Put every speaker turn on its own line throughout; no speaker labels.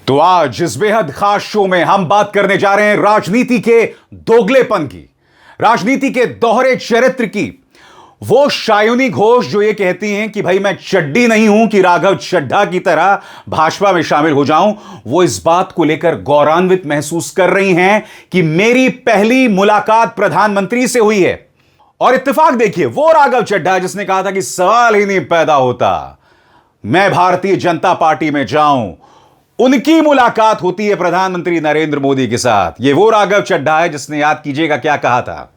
तो आज इस बेहद खास शो में हम बात करने जा रहे हैं राजनीति के दोगलेपन की, राजनीति के दोहरे चरित्र की। वो शायुनी घोष जो ये कहती हैं कि भाई मैं चड्डी नहीं हूं कि राघव चड्ढा की तरह भाजपा में शामिल हो जाऊं, वो इस बात को लेकर गौरवान्वित महसूस कर रही हैं कि मेरी पहली मुलाकात प्रधानमंत्री से हुई है। और इत्तेफाक देखिए, वो राघव चड्ढा जिसने कहा था कि सवाल ही नहीं पैदा होता मैं भारतीय जनता पार्टी में जाऊं, उनकी मुलाकात होती है प्रधानमंत्री नरेंद्र मोदी के साथ। यह वो राघव चड्ढा है जिसने, याद कीजिएगा, क्या कहा था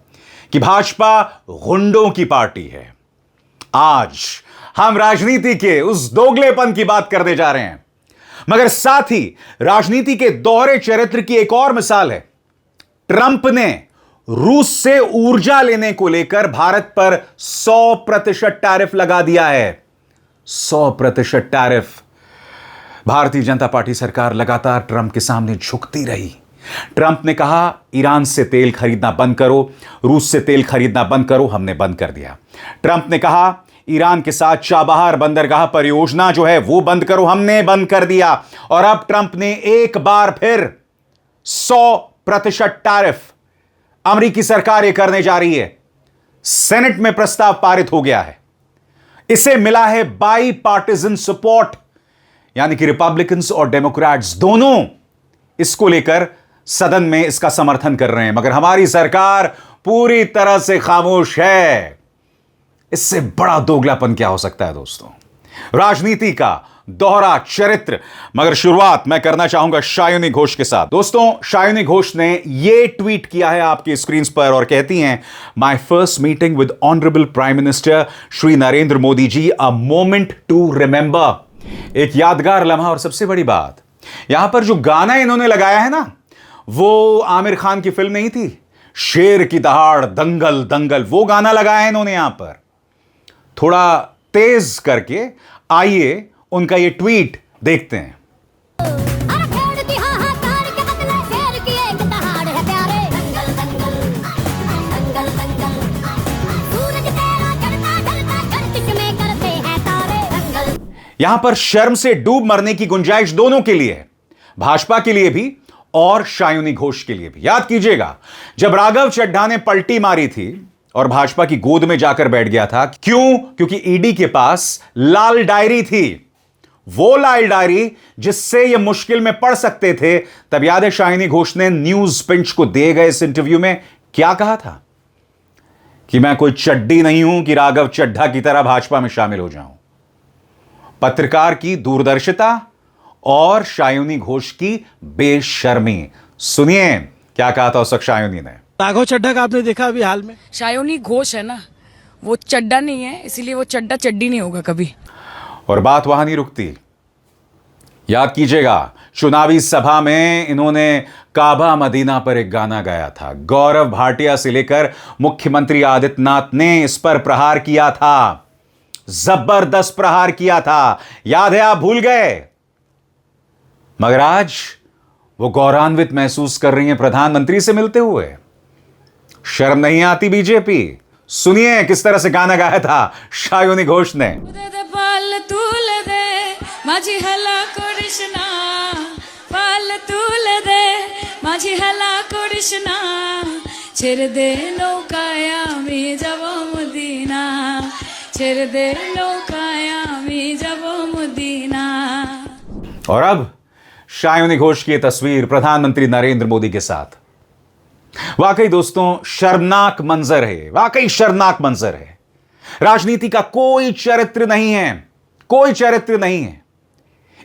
कि भाजपा गुंडों की पार्टी है। आज हम राजनीति के उस दोगलेपन की बात करने जा रहे हैं, मगर साथ ही राजनीति के दोहरे चरित्र की एक और मिसाल है। ट्रंप ने रूस से ऊर्जा लेने को लेकर भारत पर 100% टैरिफ लगा दिया है। 100% टैरिफ। भारतीय जनता पार्टी सरकार लगातार ट्रंप के सामने झुकती रही। ट्रंप ने कहा ईरान से तेल खरीदना बंद करो, रूस से तेल खरीदना बंद करो, हमने बंद कर दिया। ट्रंप ने कहा ईरान के साथ चाबहार बंदरगाह परियोजना जो है वो बंद करो, हमने बंद कर दिया। और अब ट्रंप ने एक बार फिर 100% टैरिफ, अमेरिकी सरकार यह करने जा रही है। सेनेट में प्रस्ताव पारित हो गया है। इसे मिला है बाई पार्टिजन सपोर्ट, यानी कि रिपब्लिकन्स और डेमोक्रेट्स दोनों इसको लेकर सदन में इसका समर्थन कर रहे हैं, मगर हमारी सरकार पूरी तरह से खामोश है। इससे बड़ा दोगलापन क्या हो सकता है दोस्तों? राजनीति का दोहरा चरित्र। मगर शुरुआत मैं करना चाहूंगा शायुनी घोष के साथ। दोस्तों, शायुनी घोष ने यह ट्वीट किया है आपकी स्क्रीन पर और कहती हैं, my first meeting with honourable prime minister Shri Narendra Modi ji, a moment to remember. एक यादगार लम्हा। और सबसे बड़ी बात, यहां पर जो गाना इन्होंने लगाया है ना, वो आमिर खान की फिल्म नहीं थी, शेर की दहाड़ दंगल दंगल, वो गाना लगाया है इन्होंने यहां पर थोड़ा तेज करके। आइए उनका ये ट्वीट देखते हैं। यहां पर शर्म से डूब मरने की गुंजाइश दोनों के लिए है, भाजपा के लिए भी और शायुनी घोष के लिए भी। याद कीजिएगा, जब राघव चड्ढा ने पलटी मारी थी और भाजपा की गोद में जाकर बैठ गया था, क्यों? क्योंकि ईडी के पास लाल डायरी थी, वो लाल डायरी जिससे ये मुश्किल में पड़ सकते थे। तब याद है शायुनी घोष ने न्यूज पिंच को दिए गए इस इंटरव्यू में क्या कहा था कि मैं कोई चड्डी नहीं हूं कि राघव चड्ढा की तरह भाजपा में शामिल हो जाऊं। पत्रकार की दूरदर्शिता और शायुनी घोष की बेशर्मी। सुनिए क्या कहा था उस वक्त शायुनी ने।
राघव चड्ढा का आपने देखा अभी हाल में?
शायुनी घोष है ना, वो चड्डा नहीं है, इसीलिए वो चड्डा चड्डी नहीं होगा कभी।
और बात वहां नहीं रुकती। याद कीजिएगा, चुनावी सभा में इन्होंने काबा मदीना पर एक गाना गाया था। गौरव भाटिया से लेकर मुख्यमंत्री आदित्यनाथ ने इस पर प्रहार किया था, जबरदस्त प्रहार किया था। याद है? आप भूल गए। मगर आज वो गौरवान्वित महसूस कर रही हैं प्रधानमंत्री से मिलते हुए। शर्म नहीं आती बीजेपी? सुनिए किस तरह से गाना गाया था शायुनी घोष ने।
माझी हला कृष्णा पाल तूल दे, माझी हला कृष्णा छेड़ दे नौकाया मी जब मुदीना, छेड़ दे नौकाया मी जब मुदीना।
और अब शायुनी घोष की तस्वीर प्रधानमंत्री नरेंद्र मोदी के साथ। वाकई दोस्तों शर्मनाक मंजर है, वाकई शर्मनाक मंजर है। राजनीति का कोई चरित्र नहीं है, कोई चरित्र नहीं है।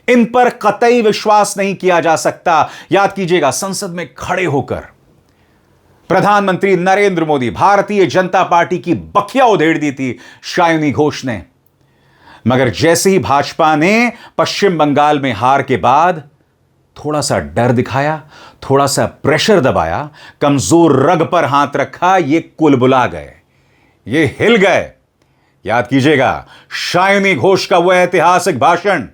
इन पर कतई विश्वास नहीं किया जा सकता। याद कीजिएगा, संसद में खड़े होकर प्रधानमंत्री नरेंद्र मोदी, भारतीय जनता पार्टी की बखिया उधेड़ दी थी शायुनी घोष ने। मगर जैसे ही भाजपा ने पश्चिम बंगाल में हार के बाद थोड़ा सा डर दिखाया, थोड़ा सा प्रेशर दबाया, कमजोर रग पर हाथ रखा, ये कुलबुला गए, ये हिल गए। याद कीजिएगा, शायुनी घोष का वह ऐतिहासिक भाषण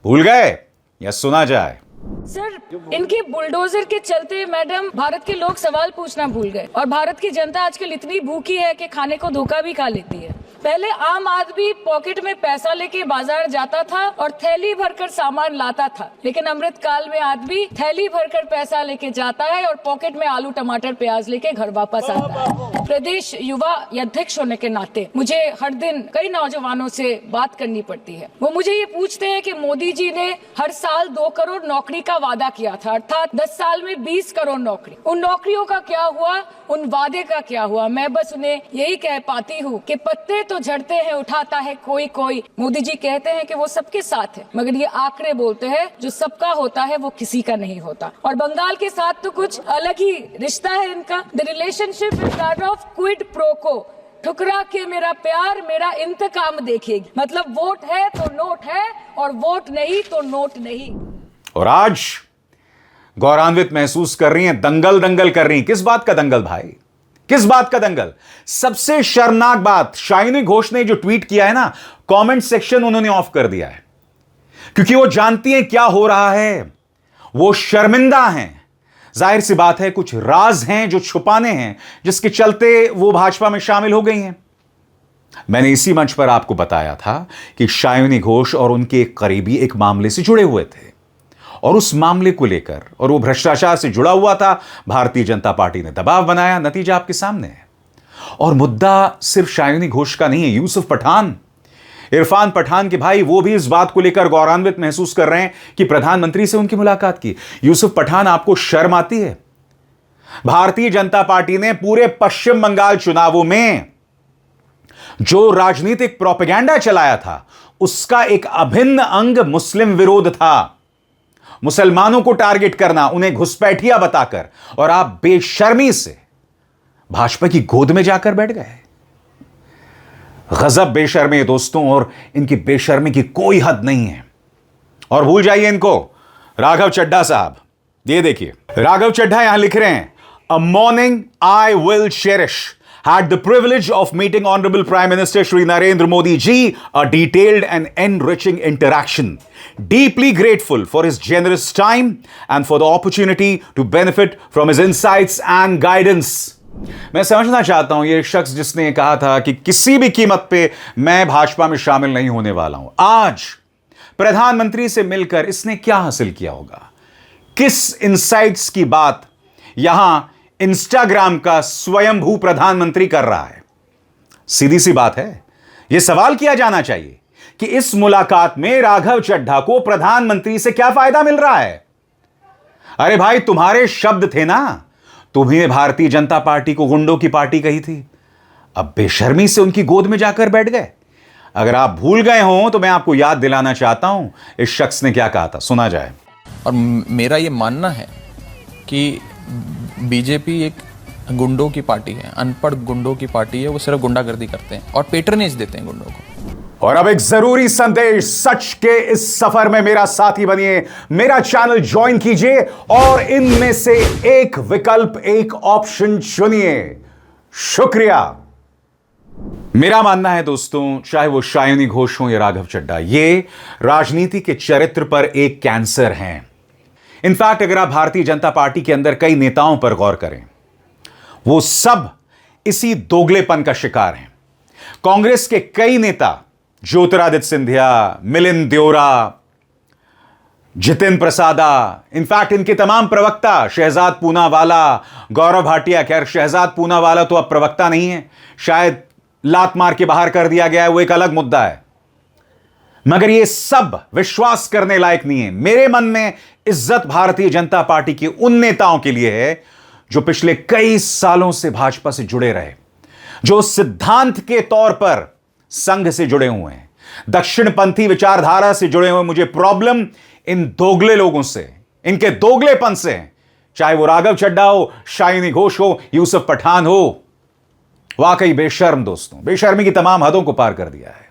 भूल गए या सुना जाए?
सर, इनके बुलडोजर के चलते मैडम भारत के लोग सवाल पूछना भूल गए और भारत की जनता आजकल इतनी भूखी है कि खाने को धोखा भी खा लेती है। पहले आम आदमी पॉकेट में पैसा लेके बाजार जाता था और थैली भरकर सामान लाता था, लेकिन अमृत काल में आदमी थैली भरकर पैसा लेके जाता है और पॉकेट में आलू टमाटर प्याज लेके घर वापस आता है। प्रदेश युवा अध्यक्ष होने के नाते मुझे हर दिन कई नौजवानों से बात करनी पड़ती है। वो मुझे ये पूछते हैं कि मोदी जी ने हर साल 2 करोड़ नौकरी का वादा किया था, अर्थात 10 साल में 20 करोड़ नौकरी। उन नौकरियों का क्या हुआ, उन वादे का क्या हुआ? मैं बस उन्हें यही कह पाती हूँ कि पत्ते तो झड़ते हैं, उठाता है कोई कोई। मोदी जी कहते हैं कि वो सबके साथ है, मगर ये आंकड़े बोलते हैं जो सबका होता है वो किसी का नहीं होता। और बंगाल के साथ तो कुछ अलग ही रिश्ता है इनका। The relationship is that of quid pro को। ठुकरा के मेरा प्यार मेरा इंतकाम देखेगी। मतलब वोट है तो नोट है और वोट नहीं तो नोट नहीं।
और आज गौरवान्वित महसूस कर रही हैं, दंगल दंगल कर रही हैं। किस बात का दंगल भाई, किस बात का दंगल? सबसे शर्मनाक बात, शाइनी घोष ने जो ट्वीट किया है ना, कमेंट सेक्शन उन्होंने ऑफ कर दिया है, क्योंकि वो जानती हैं क्या हो रहा है। वो शर्मिंदा हैं। जाहिर सी बात है, कुछ राज हैं जो छुपाने हैं, जिसके चलते वो भाजपा में शामिल हो गई हैं। मैंने इसी मंच पर आपको बताया था कि शाइनी घोष और उनके एक करीबी एक मामले से जुड़े हुए थे, और उस मामले को लेकर, और वो भ्रष्टाचार से जुड़ा हुआ था, भारतीय जनता पार्टी ने दबाव बनाया। नतीजा आपके सामने है। और मुद्दा सिर्फ शाइनी घोष का नहीं है, यूसुफ पठान, इरफान पठान के भाई, वो भी इस बात को लेकर गौरवान्वित महसूस कर रहे हैं कि प्रधानमंत्री से उनकी मुलाकात की। यूसुफ पठान, आपको शर्म आती है? भारतीय जनता पार्टी ने पूरे पश्चिम बंगाल चुनावों में जो राजनीतिक प्रोपेगेंडा चलाया था, उसका एक अभिन्न अंग मुस्लिम विरोध था। मुसलमानों को टारगेट करना, उन्हें घुसपैठिया बताकर, और आप बेशर्मी से भाजपा की गोद में जाकर बैठ गए। गजब बेशर्मी है दोस्तों, और इनकी बेशर्मी की कोई हद नहीं है। और भूल जाइए इनको, राघव चड्ढा साहब, ये देखिए, राघव चड्ढा यहां लिख रहे हैं, a morning I will cherish, had the privilege of meeting Honorable Prime Minister Shri Narendra Modi ji, a detailed and enriching interaction. Deeply grateful for his generous time and for the opportunity to benefit from his insights and guidance. मैं समझना चाहता हूं, ये शख्स जिसने कहा था कि किसी भी कीमत पे मैं भाजपा में शामिल नहीं होने वाला हूं, आज प्रधानमंत्री से मिलकर इसने क्या हासिल किया होगा? किस इंसाइट्स की बात यहां इंस्टाग्राम का स्वयंभू प्रधानमंत्री कर रहा है? सीधी सी बात है, यह सवाल किया जाना चाहिए कि इस मुलाकात में राघव चड्ढा को प्रधानमंत्री से क्या फायदा मिल रहा है? अरे भाई, तुम्हारे शब्द थे ना, तुम्हें भारतीय जनता पार्टी को गुंडों की पार्टी कही थी, अब बेशर्मी से उनकी गोद में जाकर बैठ गए। अगर आप भूल गए हो तो मैं आपको याद दिलाना चाहता हूं इस शख्स ने क्या कहा था, सुना जाए।
और मेरा ये मानना है कि बीजेपी एक गुंडों की पार्टी है, अनपढ़ गुंडों की पार्टी है। वो सिर्फ गुंडागर्दी करते हैं और पेट्रनेज देते हैं गुंडों को।
और अब एक जरूरी संदेश, सच के इस सफर में मेरा साथी बनिए, मेरा चैनल ज्वाइन कीजिए और इनमें से एक विकल्प, एक ऑप्शन चुनिए। शुक्रिया। मेरा मानना है दोस्तों, चाहे वो शाइनी घोष हो या राघव चड्ढा, ये राजनीति के चरित्र पर एक कैंसर हैं। इनफैक्ट अगर आप भारतीय जनता पार्टी के अंदर कई नेताओं पर गौर करें, वो सब इसी दोगलेपन का शिकार हैं। कांग्रेस के कई नेता, ज्योतिरादित्य सिंधिया, मिलिंद देओरा, जितिन प्रसादा, इनफैक्ट इनके तमाम प्रवक्ता, शहजाद पूनावाला, गौरव भाटिया, खैर शहजाद पूनावाला तो अब प्रवक्ता नहीं है, शायद लात मार के बाहर कर दिया गया है, वो एक अलग मुद्दा है, मगर ये सब विश्वास करने लायक नहीं है। मेरे मन में इज्जत भारतीय जनता पार्टी के उन नेताओं के लिए है जो पिछले कई सालों से भाजपा से जुड़े रहे, जो सिद्धांत के तौर पर संघ से जुड़े हुए हैं, दक्षिणपंथी विचारधारा से जुड़े हुए। मुझे प्रॉब्लम इन दोगले लोगों से, इनके दोगलेपन से है, चाहे वो राघव चड्ढा हो, शाइनी घोष हो, यूसुफ पठान हो। वाकई बेशर्म दोस्तों, बेशर्मी की तमाम हदों को पार कर दिया है।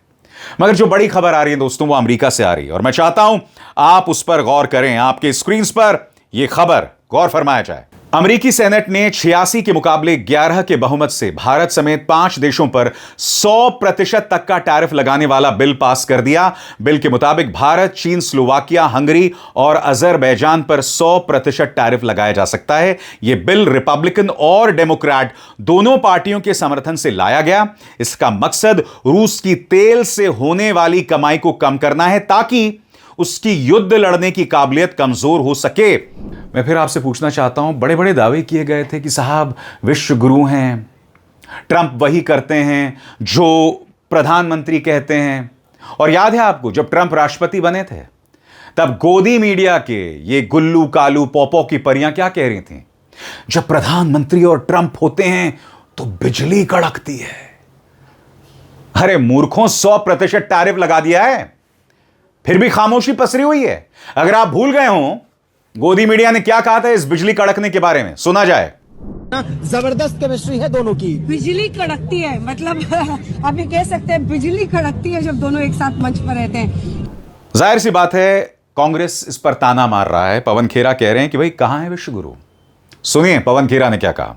मगर जो बड़ी खबर आ रही है दोस्तों, वो अमेरिका से आ रही है, और मैं चाहता हूं आप उस पर गौर करें। आपके स्क्रीन पर यह खबर गौर फरमाया जाए। अमेरिकी सेनेट ने 86 के मुकाबले 11 के बहुमत से भारत समेत 5 देशों पर 100% तक का टैरिफ लगाने वाला बिल पास कर दिया। बिल के मुताबिक भारत, चीन, स्लोवाकिया, हंगरी और अजरबैजान पर 100% टैरिफ लगाया जा सकता है। यह बिल रिपब्लिकन और डेमोक्रेट दोनों पार्टियों के समर्थन से लाया गया। इसका मकसद रूस की तेल से होने वाली कमाई को कम करना है ताकि उसकी युद्ध लड़ने की काबिलियत कमजोर हो सके। मैं फिर आपसे पूछना चाहता हूं, बड़े बड़े दावे किए गए थे कि साहब विश्व गुरु हैं, ट्रंप वही करते हैं जो प्रधानमंत्री कहते हैं। और याद है आपको, जब ट्रंप राष्ट्रपति बने थे तब गोदी मीडिया के ये गुल्लू कालू पौपो की परियां क्या कह रही थीं? जब प्रधानमंत्री और ट्रंप होते हैं तो बिजली कड़कती है। अरे मूर्खों, 100% टैरिफ लगा दिया है, फिर भी खामोशी पसरी हुई है। अगर आप भूल गए हो गोदी मीडिया ने क्या कहा था इस बिजली कड़कने के बारे में, सुना जाए।
जबरदस्त केमिस्ट्री है दोनों की।
बिजली कड़कती है, मतलब आप ये कह सकते हैं बिजली कड़कती है जब दोनों एक साथ मंच पर रहते हैं।
जाहिर सी बात है कांग्रेस इस पर ताना मार रहा है। पवन खेरा कह रहे हैं कि भाई कहां है विश्व गुरु। सुनिए पवन खेरा ने क्या कहा।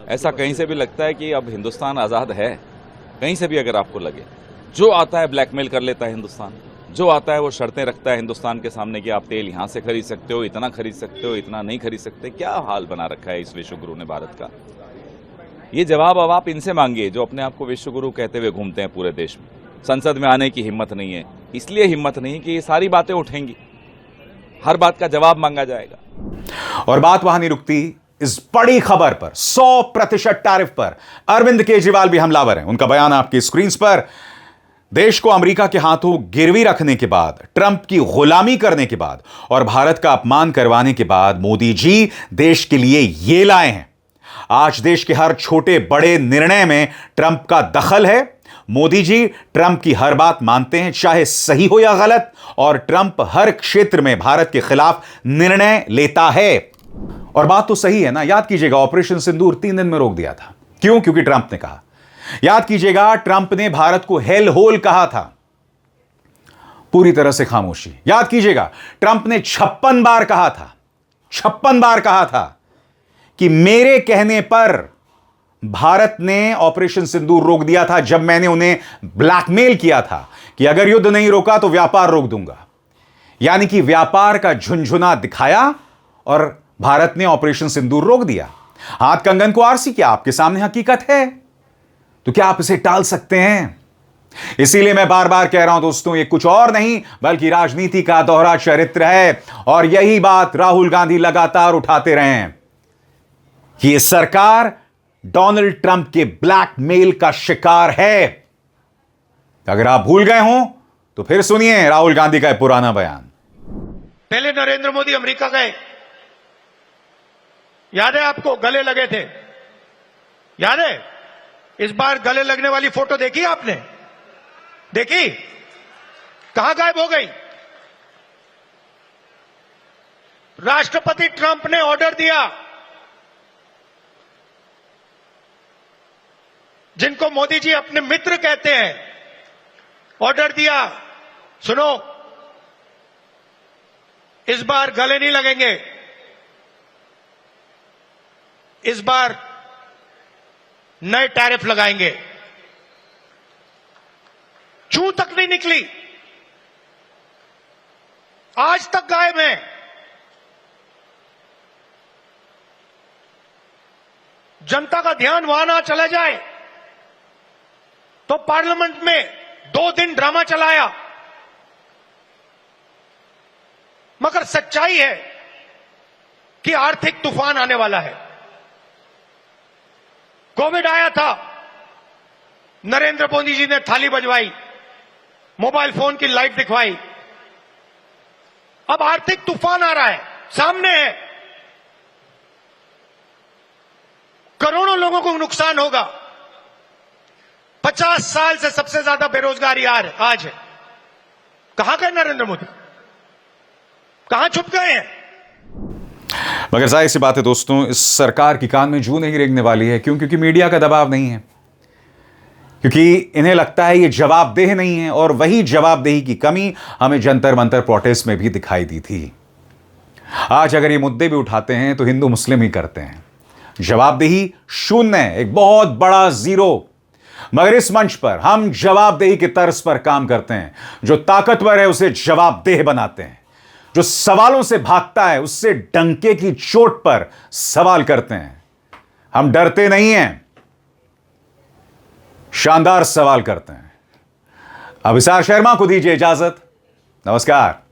ऐसा कहीं से भी लगता है कि अब हिंदुस्तान आजाद है। कहीं से भी अगर आपको लगे, जो आता है ब्लैकमेल कर लेता है हिंदुस्तान, जो आता है वो शर्तें रखता है हिंदुस्तान के सामने कि आप तेल यहां से खरीद सकते हो, इतना खरीद सकते हो, इतना नहीं खरीद सकते। क्या हाल बना रखा है इस विश्व गुरु ने भारत का। ये जवाब अब आप इनसे मांगिए जो अपने आप को विश्व गुरु कहते हुए घूमते हैं पूरे देश में। संसद में आने की हिम्मत नहीं है, इसलिए हिम्मत नहीं कि ये सारी बातें उठेंगी, हर बात का जवाब मांगा जाएगा।
और बात वहां नहीं रुकती। इस बड़ी खबर पर 100% टैरिफ पर अरविंद केजरीवाल भी हमलावर हैं। उनका बयान आपकी स्क्रीन पर। देश को अमेरिका के हाथों गिरवी रखने के बाद, ट्रंप की गुलामी करने के बाद और भारत का अपमान करवाने के बाद मोदी जी देश के लिए ये लाए हैं। आज देश के हर छोटे बड़े निर्णय में ट्रंप का दखल है। मोदी जी ट्रंप की हर बात मानते हैं, चाहे सही हो या गलत, और ट्रंप हर क्षेत्र में भारत के खिलाफ निर्णय लेता है। और बात तो सही है ना। याद कीजिएगा ऑपरेशन सिंदूर 3 दिन में रोक दिया था। क्यों? क्योंकि ट्रंप ने कहा। याद कीजिएगा ट्रंप ने भारत को हेल होल कहा था, पूरी तरह से खामोशी। याद कीजिएगा ट्रंप ने 56 बार कहा था, 56 बार कहा था कि मेरे कहने पर भारत ने ऑपरेशन सिंदूर रोक दिया था, जब मैंने उन्हें ब्लैकमेल किया था कि अगर युद्ध नहीं रोका तो व्यापार रोक दूंगा। यानी कि व्यापार का झुनझुना दिखाया और भारत ने ऑपरेशन सिंदूर रोक दिया। हाथ कंगन को आरसी, क्या आपके सामने हकीकत है? तो क्या आप इसे टाल सकते हैं? इसीलिए मैं बार बार कह रहा हूं दोस्तों, ये कुछ और नहीं बल्कि राजनीति का दोहरा चरित्र है। और यही बात राहुल गांधी लगातार उठाते रहे हैं कि यह सरकार डोनाल्ड ट्रंप के ब्लैकमेल का शिकार है। अगर आप भूल गए हो तो फिर सुनिए राहुल गांधी का पुराना बयान।
पहले नरेंद्र मोदी अमेरिका गए, याद है आपको, गले लगे थे, याद है? इस बार गले लगने वाली फोटो देखी आपने? देखी? कहां गायब हो गई? राष्ट्रपति ट्रंप ने ऑर्डर दिया, जिनको मोदी जी अपने मित्र कहते हैं, ऑर्डर दिया, सुनो, इस बार गले नहीं लगेंगे, इस बार नए टैरिफ लगाएंगे। चू तक नहीं निकली, आज तक गायब है। जनता का ध्यान वहां ना चला जाए तो पार्लियामेंट में 2 दिन ड्रामा चलाया, मगर सच्चाई है कि आर्थिक तूफान आने वाला है। कोविड आया था, नरेंद्र मोदी जी ने थाली बजवाई, मोबाइल फोन की लाइट दिखवाई। अब आर्थिक तूफान आ रहा है, सामने है, करोड़ों लोगों को नुकसान होगा। 50 साल से सबसे ज्यादा बेरोजगारी आज है। कहां गए नरेंद्र मोदी? कहां छुप गए हैं?
मगर जाहिर सी बात है दोस्तों, इस सरकार की कान में जू नहीं रेंगने वाली है। क्यों? क्योंकि मीडिया का दबाव नहीं है, क्योंकि इन्हें लगता है ये जवाबदेह नहीं है। और वही जवाबदेही की कमी हमें जंतर मंतर प्रोटेस्ट में भी दिखाई दी थी। आज अगर ये मुद्दे भी उठाते हैं तो हिंदू मुस्लिम ही करते हैं। जवाबदेही शून्य है, एक बहुत बड़ा जीरो। मगर इस मंच पर हम जवाबदेही की तर्ज पर काम करते हैं। जो ताकतवर है उसे जवाबदेह बनाते हैं, जो सवालों से भागता है उससे डंके की चोट पर सवाल करते हैं। हम डरते नहीं हैं, शानदार सवाल करते हैं। अभिसार शर्मा को दीजिए इजाजत। नमस्कार।